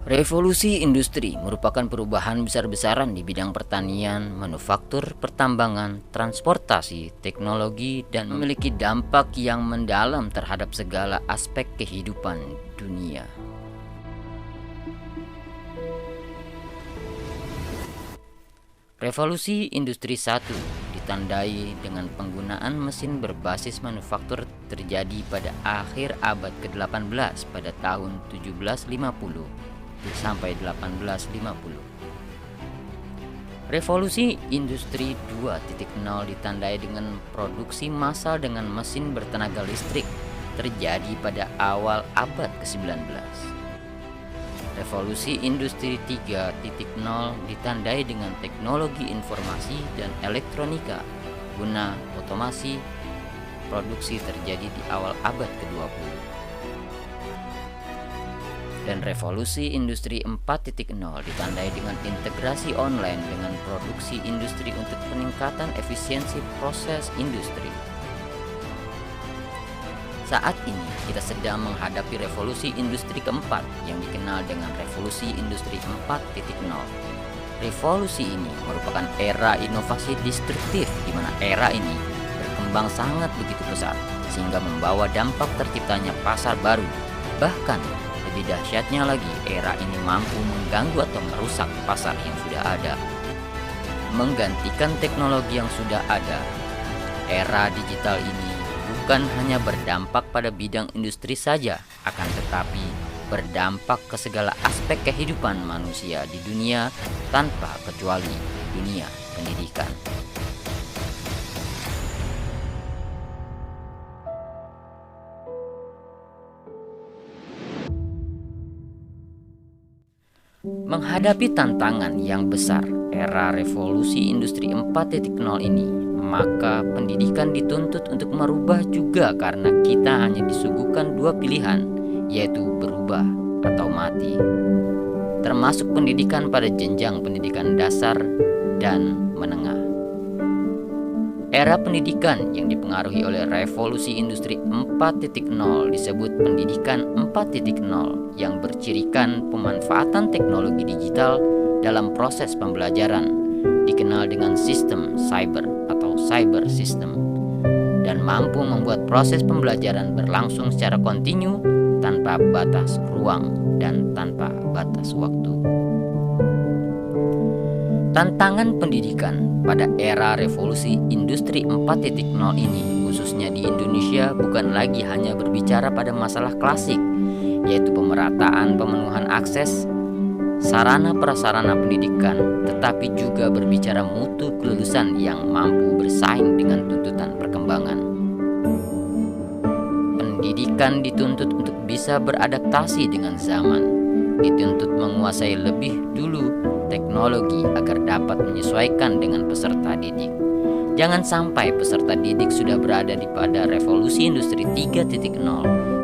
Revolusi industri merupakan perubahan besar-besaran di bidang pertanian, manufaktur, pertambangan, transportasi, teknologi, dan memiliki dampak yang mendalam terhadap segala aspek kehidupan dunia. Revolusi Industri 1 ditandai dengan penggunaan mesin berbasis manufaktur terjadi pada akhir abad ke-18 pada tahun 1750 sampai 1850. Revolusi Industri 2.0 ditandai dengan produksi massal dengan mesin bertenaga listrik terjadi pada awal abad ke-19. Revolusi Industri 3.0 ditandai dengan teknologi informasi dan elektronika guna otomasi produksi terjadi di awal abad ke-20. Dan revolusi industri 4.0 ditandai dengan integrasi online dengan produksi industri untuk peningkatan efisiensi proses industri. Saat ini kita sedang menghadapi revolusi industri keempat yang dikenal dengan revolusi industri 4.0. Revolusi ini merupakan era inovasi destruktif di mana era ini berkembang sangat begitu pesat sehingga membawa dampak terciptanya pasar baru. Bahkan lebih dahsyatnya lagi, era ini mampu mengganggu atau merusak pasar yang sudah ada, menggantikan teknologi yang sudah ada. Era digital ini bukan hanya berdampak pada bidang industri saja, akan tetapi berdampak ke segala aspek kehidupan manusia di dunia tanpa kecuali dunia pendidikan. Menghadapi tantangan yang besar era revolusi industri 4.0 ini, maka pendidikan dituntut untuk merubah juga karena kita hanya disuguhkan dua pilihan, yaitu berubah atau mati. Termasuk pendidikan pada jenjang pendidikan dasar dan menengah. Era pendidikan yang dipengaruhi oleh revolusi industri 4.0 disebut pendidikan 4.0 yang bercirikan pemanfaatan teknologi digital dalam proses pembelajaran, dikenal dengan sistem cyber atau cyber system, dan mampu membuat proses pembelajaran berlangsung secara kontinu tanpa batas ruang dan tanpa batas waktu. Tantangan pendidikan pada era revolusi industri 4.0 ini, khususnya di Indonesia, bukan lagi hanya berbicara pada masalah klasik, yaitu pemerataan pemenuhan akses sarana prasarana pendidikan, tetapi juga berbicara mutu kelulusan yang mampu bersaing dengan tuntutan perkembangan. Pendidikan dituntut untuk bisa beradaptasi dengan zaman, dituntut menguasai lebih dulu teknologi agar dapat menyesuaikan dengan peserta didik. Jangan sampai peserta didik sudah berada pada revolusi industri 3.0,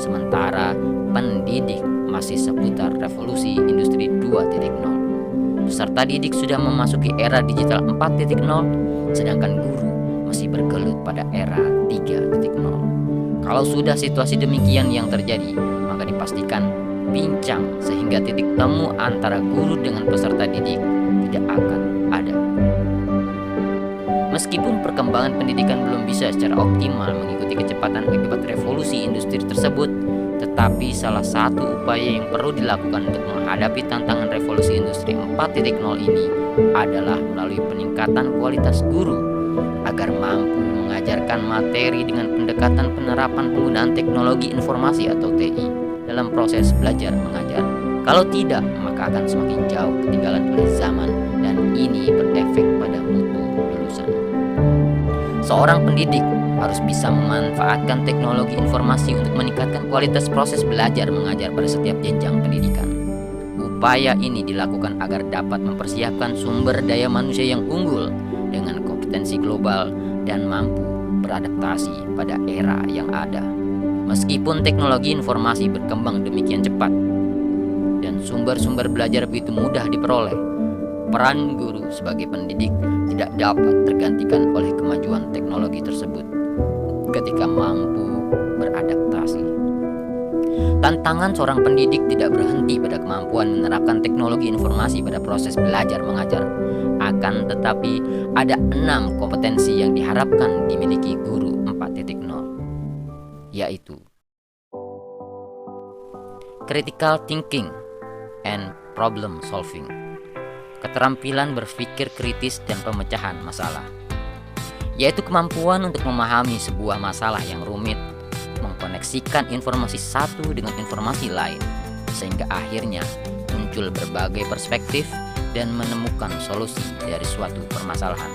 sementara pendidik masih seputar revolusi industri 2.0. Peserta didik sudah memasuki era digital 4.0, sedangkan guru masih bergelut pada era 3.0. Kalau sudah situasi demikian yang terjadi, maka dipastikan bincang sehingga titik temu antara guru dengan peserta didik tidak akan ada. Meskipun perkembangan pendidikan belum bisa secara optimal mengikuti kecepatan akibat revolusi industri tersebut, tetapi salah satu upaya yang perlu dilakukan untuk menghadapi tantangan revolusi industri 4.0 ini adalah melalui peningkatan kualitas guru agar mampu mengajarkan materi dengan pendekatan penerapan penggunaan teknologi informasi atau TI dalam proses belajar mengajar. Kalau tidak, maka akan semakin jauh ketinggalan oleh zaman dan ini berefek pada mutu lulusan. Seorang pendidik harus bisa memanfaatkan teknologi informasi untuk meningkatkan kualitas proses belajar mengajar pada setiap jenjang pendidikan. Upaya ini dilakukan agar dapat mempersiapkan sumber daya manusia yang unggul dengan kompetensi global dan mampu beradaptasi pada era yang ada. Meskipun teknologi informasi berkembang demikian cepat dan sumber-sumber belajar begitu mudah diperoleh, peran guru sebagai pendidik tidak dapat tergantikan oleh kemajuan teknologi tersebut ketika mampu beradaptasi. Tantangan seorang pendidik tidak berhenti pada kemampuan menerapkan teknologi informasi pada proses belajar mengajar. Akan tetapi, ada 6 kompetensi yang diharapkan dimiliki guru 4.0, yaitu critical thinking and problem solving, keterampilan berpikir kritis dan pemecahan masalah, yaitu kemampuan untuk memahami sebuah masalah yang rumit, mengkoneksikan informasi satu dengan informasi lain, sehingga akhirnya muncul berbagai perspektif dan menemukan solusi dari suatu permasalahan.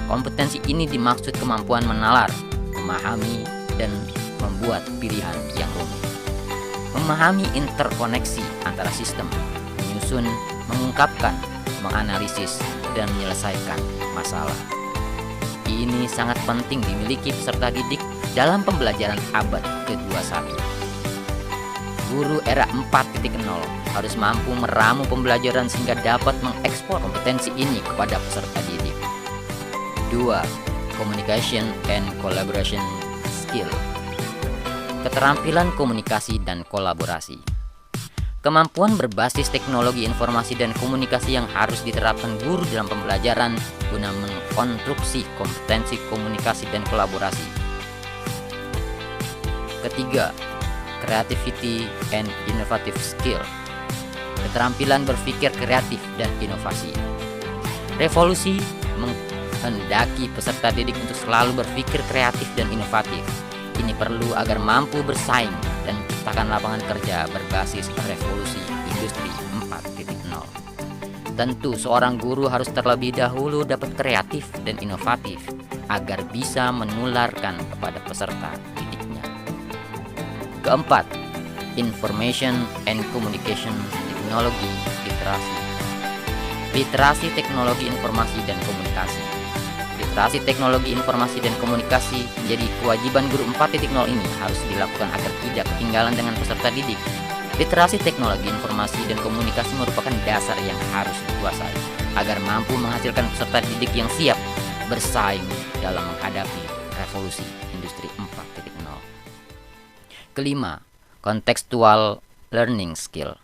Kompetensi ini dimaksud kemampuan menalar, memahami, dan membuat pilihan yang rumit. Memahami interkoneksi antara sistem, menyusun, mengungkapkan, menganalisis, dan menyelesaikan masalah. Ini sangat penting dimiliki peserta didik dalam pembelajaran abad ke-21. Guru era 4.0 harus mampu meramu pembelajaran sehingga dapat mengekspor kompetensi ini kepada peserta didik. 2. Communication and collaboration skill. Keterampilan komunikasi dan kolaborasi. Kemampuan berbasis teknologi informasi dan komunikasi yang harus diterapkan guru dalam pembelajaran guna mengkonstruksi kompetensi komunikasi dan kolaborasi. Ketiga, creativity and innovative skill. Keterampilan berpikir kreatif dan inovasi. Revolusi menghendaki peserta didik untuk selalu berpikir kreatif dan inovatif. Ini perlu agar mampu bersaing dan menciptakan lapangan kerja berbasis revolusi industri 4.0. Tentu seorang guru harus terlebih dahulu dapat kreatif dan inovatif agar bisa menularkan kepada peserta didiknya. Keempat, information and communication technology literasi. Literasi teknologi informasi dan komunikasi. Literasi teknologi informasi dan komunikasi menjadi kewajiban guru 4.0 ini harus dilakukan agar tidak ketinggalan dengan peserta didik. Literasi teknologi informasi dan komunikasi merupakan dasar yang harus dikuasai agar mampu menghasilkan peserta didik yang siap bersaing dalam menghadapi revolusi industri 4.0. Kelima, contextual learning skill.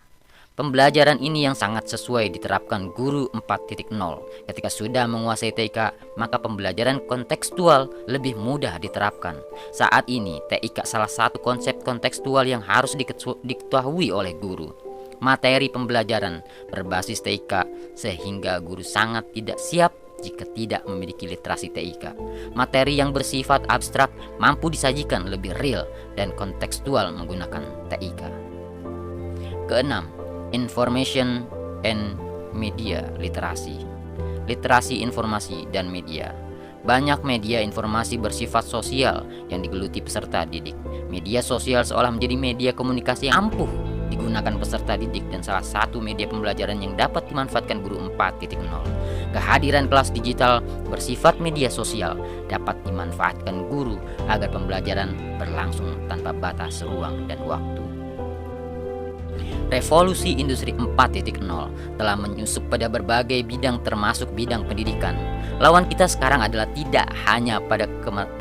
Pembelajaran ini yang sangat sesuai diterapkan guru 4.0. Ketika sudah menguasai TIK, maka pembelajaran kontekstual lebih mudah diterapkan. Saat ini, TIK salah satu konsep kontekstual yang harus diketahui oleh guru. Materi pembelajaran berbasis TIK sehingga guru sangat tidak siap jika tidak memiliki literasi TIK. Materi yang bersifat abstrak mampu disajikan lebih real dan kontekstual menggunakan TIK. Keenam, information and media literasi. Literasi informasi dan media. Banyak media informasi bersifat sosial yang digeluti peserta didik. Media sosial seolah menjadi media komunikasi yang ampuh digunakan peserta didik dan salah satu media pembelajaran yang dapat dimanfaatkan guru 4.0. Kehadiran kelas digital bersifat media sosial dapat dimanfaatkan guru agar pembelajaran berlangsung tanpa batas ruang dan waktu. Revolusi industri 4.0 telah menyusup pada berbagai bidang termasuk bidang pendidikan. Lawan kita sekarang adalah tidak hanya pada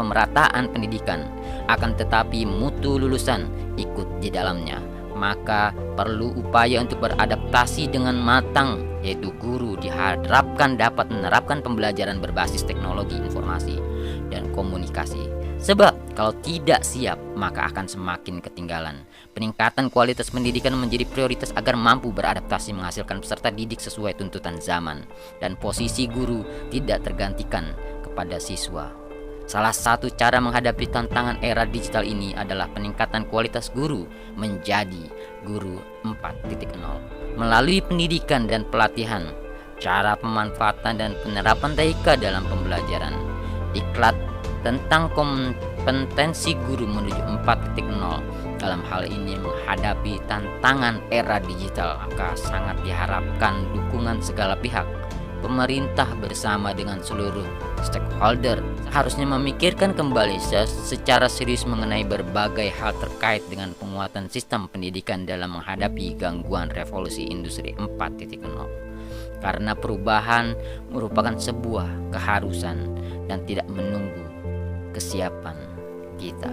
pemerataan pendidikan, akan tetapi mutu lulusan ikut di dalamnya. Maka perlu upaya untuk beradaptasi dengan matang, yaitu guru diharapkan dapat menerapkan pembelajaran berbasis teknologi informasi dan komunikasi. Sebab kalau tidak siap, maka akan semakin ketinggalan. Peningkatan kualitas pendidikan menjadi prioritas agar mampu beradaptasi menghasilkan peserta didik sesuai tuntutan zaman, dan posisi guru tidak tergantikan kepada siswa. Salah satu cara menghadapi tantangan era digital ini adalah peningkatan kualitas guru menjadi guru 4.0 melalui pendidikan dan pelatihan, cara pemanfaatan dan penerapan TIK dalam pembelajaran, diklat tentang kompetensi guru menuju 4.0. Dalam hal ini menghadapi tantangan era digital, maka sangat diharapkan dukungan segala pihak. Pemerintah bersama dengan seluruh stakeholder harusnya memikirkan kembali secara serius mengenai berbagai hal terkait dengan penguatan sistem pendidikan dalam menghadapi gangguan revolusi industri 4.0. Karena perubahan merupakan sebuah keharusan dan tidak menunggu kesiapan kita.